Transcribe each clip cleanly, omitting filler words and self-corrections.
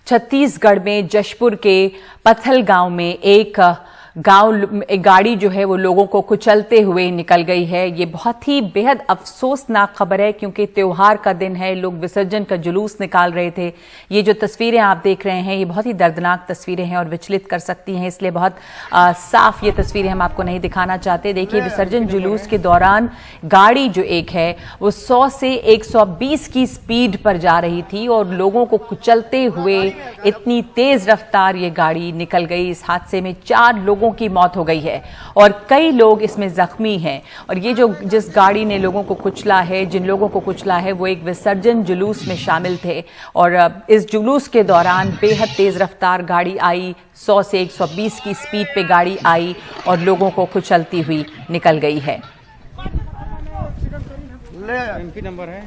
छत्तीसगढ़ में जशपुर के पत्थल गांव में एक गाड़ी जो है वो लोगों को कुचलते हुए निकल गई है। ये बहुत ही बेहद अफसोसनाक खबर है क्योंकि त्योहार का दिन है, लोग विसर्जन का जुलूस निकाल रहे थे। ये जो तस्वीरें आप देख रहे हैं ये बहुत ही दर्दनाक तस्वीरें हैं और विचलित कर सकती हैं, इसलिए बहुत साफ ये तस्वीरें हम आपको नहीं दिखाना चाहते। देखिए, विसर्जन जुलूस के दौरान गाड़ी जो एक है वो 100 से 120 की स्पीड पर जा रही थी और लोगों को कुचलते हुए इतनी तेज रफ्तार ये गाड़ी निकल गई। इस हादसे में 4 लोगों की मौत हो गई है और कई लोग इसमें जख्मी हैं। और ये जिस गाड़ी ने लोगों को कुचला है, जिन लोगों को कुचला है, वो एक विसर्जन जुलूस में शामिल थे और इस जुलूस के दौरान बेहद तेज रफ्तार गाड़ी आई, 100 से 120 की स्पीड पे गाड़ी आई और लोगों को कुचलती हुई निकल गई है। इनकी नंबर है।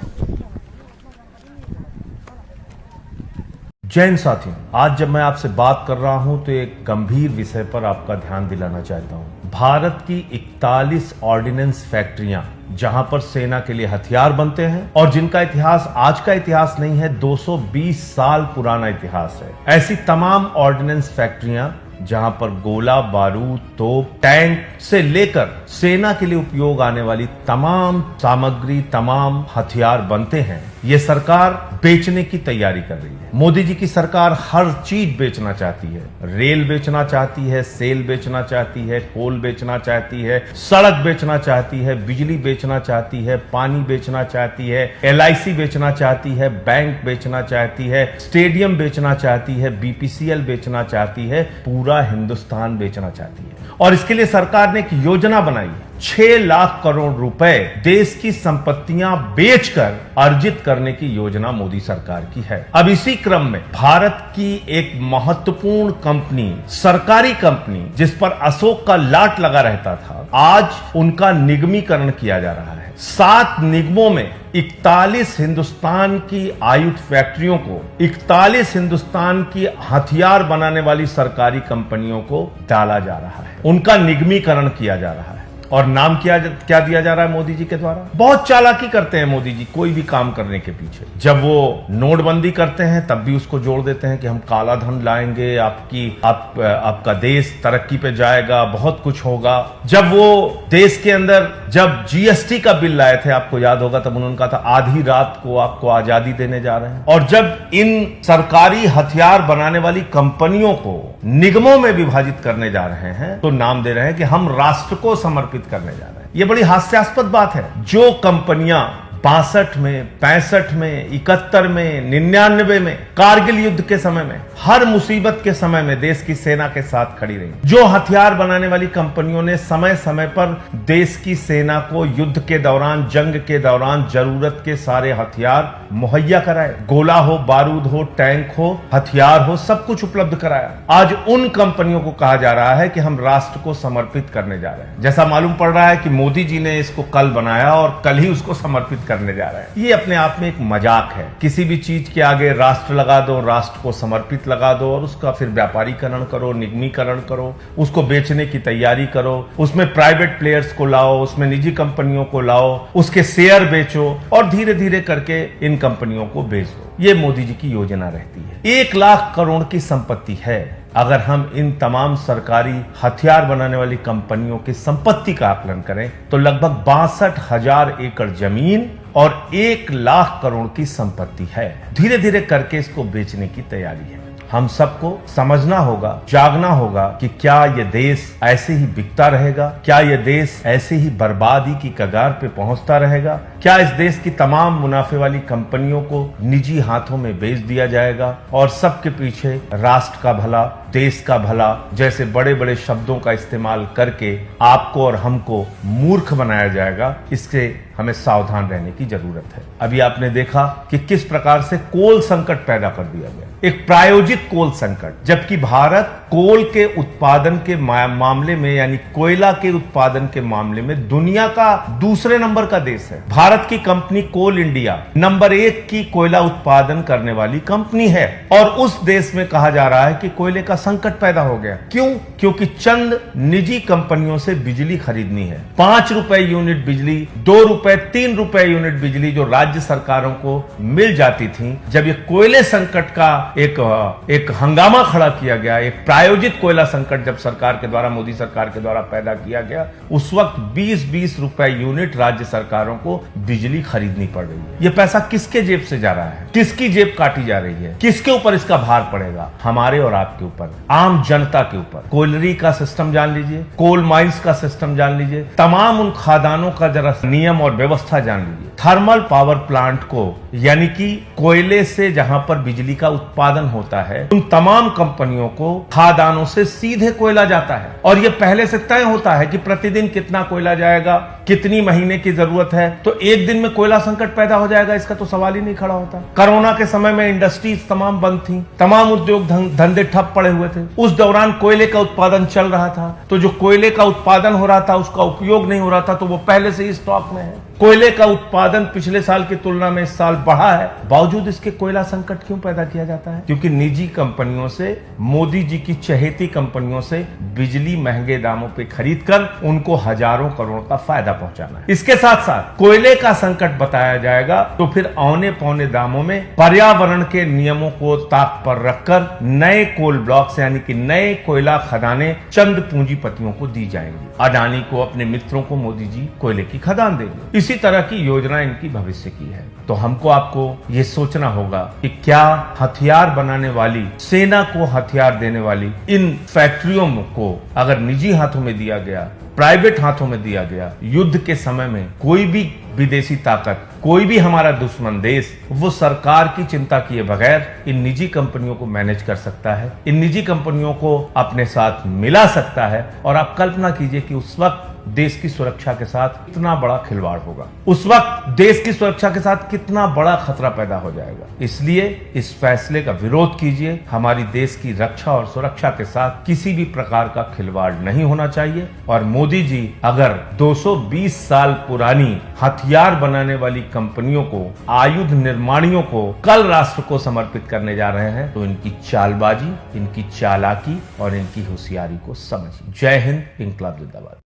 जैन साथियों, आज जब मैं आपसे बात कर रहा हूं तो एक गंभीर विषय पर आपका ध्यान दिलाना चाहता हूं। भारत की 41 ऑर्डिनेंस फैक्ट्रियां जहां पर सेना के लिए हथियार बनते हैं और जिनका इतिहास आज का इतिहास नहीं है, 220 साल पुराना इतिहास है। ऐसी तमाम ऑर्डिनेंस फैक्ट्रियां जहां पर गोला बारूद, तोप, टैंक से लेकर सेना के लिए उपयोग आने वाली तमाम सामग्री, तमाम हथियार बनते हैं, ये सरकार बेचने की तैयारी कर रही है। मोदी जी की सरकार हर चीज बेचना चाहती है। रेल बेचना चाहती है, सेल बेचना चाहती है, कोल बेचना चाहती है, सड़क बेचना चाहती है, बिजली बेचना चाहती है, पानी बेचना चाहती है, LIC बेचना चाहती है, बैंक बेचना चाहती है, स्टेडियम बेचना चाहती है, BPCL बेचना चाहती है, पूरा हिंदुस्तान बेचना चाहती है। और इसके लिए सरकार ने एक योजना बनाई है। 6 लाख करोड़ रुपए देश की संपत्तियां बेचकर अर्जित करने की योजना मोदी सरकार की है। अब इसी क्रम में भारत की एक महत्वपूर्ण कंपनी, सरकारी कंपनी, जिस पर अशोक का लाट लगा रहता था, आज उनका निगमीकरण किया जा रहा है। 7 निगमों में 41 हिंदुस्तान की आयुध फैक्ट्रियों को, 41 हिंदुस्तान की हथियार बनाने वाली सरकारी कंपनियों को डाला जा रहा है, उनका निगमीकरण किया जा रहा है। और नाम क्या दिया जा रहा है मोदी जी के द्वारा? बहुत चालाकी करते हैं मोदी जी कोई भी काम करने के पीछे। जब वो नोटबंदी करते हैं तब भी उसको जोड़ देते हैं कि हम काला धन लाएंगे, आपका देश तरक्की पे जाएगा, बहुत कुछ होगा। जब वो देश के अंदर जब GST का बिल लाए थे, आपको याद होगा, तब उन्होंने कहा था आधी रात को आपको आजादी देने जा रहे हैं। और जब इन सरकारी हथियार बनाने वाली कंपनियों को निगमों में विभाजित करने जा रहे हैं तो नाम दे रहे हैं कि हम राष्ट्र को समर्पित करने जा रहे हैं। यह बड़ी हास्यास्पद बात है। जो कंपनियां 62 में, 65 में, 71 में, 99 में, कारगिल युद्ध के समय में, हर मुसीबत के समय में देश की सेना के साथ खड़ी रही, जो हथियार बनाने वाली कंपनियों ने समय समय पर देश की सेना को युद्ध के दौरान, जंग के दौरान जरूरत के सारे हथियार मुहैया कराए, गोला हो, बारूद हो, टैंक हो, हथियार हो, सब कुछ उपलब्ध कराया। आज उन कंपनियों को कहा जा रहा है कि हम राष्ट्र को समर्पित करने जा रहे हैं। जैसा मालूम पड़ रहा है कि मोदी जी ने इसको कल बनाया और कल ही उसको समर्पित करने जा रहे हैं। ये अपने आप में एक मजाक है। किसी भी चीज के आगे राष्ट्र लगा दो, राष्ट्र को समर्पित लगा दो और उसका फिर व्यापारीकरण करो, निगमीकरण करो, उसको बेचने की तैयारी करो, उसमें प्राइवेट प्लेयर्स को लाओ, उसमें निजी कंपनियों को लाओ, उसके शेयर बेचो और धीरे धीरे करके इन कंपनियों को बेच दो। ये मोदी जी की योजना रहती है। 1 लाख करोड़ की संपत्ति है। अगर हम इन तमाम सरकारी हथियार बनाने वाली कंपनियों की संपत्ति का आकलन करें तो लगभग 62,000 एकड़ जमीन और 1 लाख करोड़ की संपत्ति है। धीरे धीरे करके इसको बेचने की तैयारी है। हम सबको समझना होगा, जागना होगा कि क्या यह देश ऐसे ही बिकता रहेगा? क्या यह देश ऐसे ही बर्बादी की कगार पे पहुंचता रहेगा? क्या इस देश की तमाम मुनाफे वाली कंपनियों को निजी हाथों में बेच दिया जाएगा और सबके पीछे राष्ट्र का भला, देश का भला जैसे बड़े बड़े शब्दों का इस्तेमाल करके आपको और हमको मूर्ख बनाया जाएगा? इससे हमें सावधान रहने की जरूरत है। अभी आपने देखा कि किस प्रकार से कोल संकट पैदा कर दिया गया, एक प्रायोजित कोल संकट, जबकि भारत कोल के उत्पादन के मामले में, यानी कोयला के उत्पादन के मामले में दुनिया का दूसरे नंबर का देश है। भारत की कंपनी कोल इंडिया नंबर 1 की कोयला उत्पादन करने वाली कंपनी है और उस देश में कहा जा रहा है कि कोयले का संकट पैदा हो गया। क्यों? क्योंकि चंद निजी कंपनियों से बिजली खरीदनी है। 5 रुपए यूनिट बिजली, 2 रुपए, 3 रुपए यूनिट बिजली जो राज्य सरकारों को मिल जाती थी, जब ये कोयले संकट का एक हंगामा खड़ा किया गया, एक प्रायोजित कोयला संकट जब सरकार के द्वारा, मोदी सरकार के द्वारा पैदा किया गया, उस वक्त 20-20 रुपए यूनिट राज्य सरकारों को बिजली खरीदनी पड़ रही है। ये पैसा किसके जेब से जा रहा है, किसकी जेब काटी जा रही है, किसके ऊपर इसका भार पड़ेगा? हमारे और आपके ऊपर, आम जनता के ऊपर। कोयलरी का सिस्टम जान लीजिए, कोल माइंस का सिस्टम जान लीजिए, तमाम उन खादानों का जरा नियम और व्यवस्था जान लीजिए। थर्मल पावर प्लांट को, यानी कि कोयले से जहां पर बिजली का उत्पादन होता है, उन तमाम कंपनियों को खादानों से सीधे कोयला जाता है और यह पहले से तय होता है कि प्रतिदिन कितना कोयला जाएगा, कितनी महीने की जरूरत है। तो एक दिन में कोयला संकट पैदा हो जाएगा, इसका तो सवाल ही नहीं खड़ा होता। कोरोना के समय में इंडस्ट्रीज तमाम बंद थी, तमाम उद्योग धंधे ठप पड़े हुए थे। उस दौरान कोयले का उत्पादन चल रहा था, तो जो कोयले का उत्पादन हो रहा था उसका उपयोग नहीं हो रहा था, तो वो पहले से ही स्टॉक में है। कोयले का उत्पादन पिछले साल की तुलना में इस साल बढ़ा है, बावजूद इसके कोयला संकट क्यों पैदा किया जाता है? क्योंकि निजी कंपनियों से, मोदी जी की चहेती कंपनियों से बिजली महंगे दामों पे खरीदकर उनको हजारों करोड़ का फायदा पहुंचाना है। इसके साथ साथ कोयले का संकट बताया जाएगा तो फिर औने पौने दामों में पर्यावरण के नियमों को ताक पर रखकर नए कोल ब्लॉक्स, यानी कि नए कोयला खदानें चंद पूंजीपतियों को दी जाएंगी। अडानी को, अपने मित्रों को मोदी जी कोयले की खदान देंगे। इसी तरह की योजना इनकी भविष्य की है। तो हमको, आपको ये सोचना होगा कि क्या हथियार बनाने वाली, सेना को हथियार देने वाली इन फैक्ट्रियों को अगर निजी हाथों में दिया गया, प्राइवेट हाथों में दिया गया, युद्ध के समय में कोई भी विदेशी ताकत, कोई भी हमारा दुश्मन देश, वो सरकार की चिंता किए बगैर इन निजी कंपनियों को मैनेज कर सकता है, इन निजी कंपनियों को अपने साथ मिला सकता है। और आप कल्पना कीजिए कि उस वक्त देश की सुरक्षा के साथ कितना बड़ा खिलवाड़ होगा, उस वक्त देश की सुरक्षा के साथ कितना बड़ा खतरा पैदा हो जाएगा। इसलिए इस फैसले का विरोध कीजिए। हमारी देश की रक्षा और सुरक्षा के साथ किसी भी प्रकार का खिलवाड़ नहीं होना चाहिए। और मोदी जी अगर 220 साल पुरानी हथियार बनाने वाली कंपनियों को, आयुध निर्माणियों को कल राष्ट्र को समर्पित करने जा रहे हैं, तो इनकी चालबाजी, इनकी चालाकी और इनकी होशियारी को समझिए। जय हिंद, इंकलाब जिंदाबाद।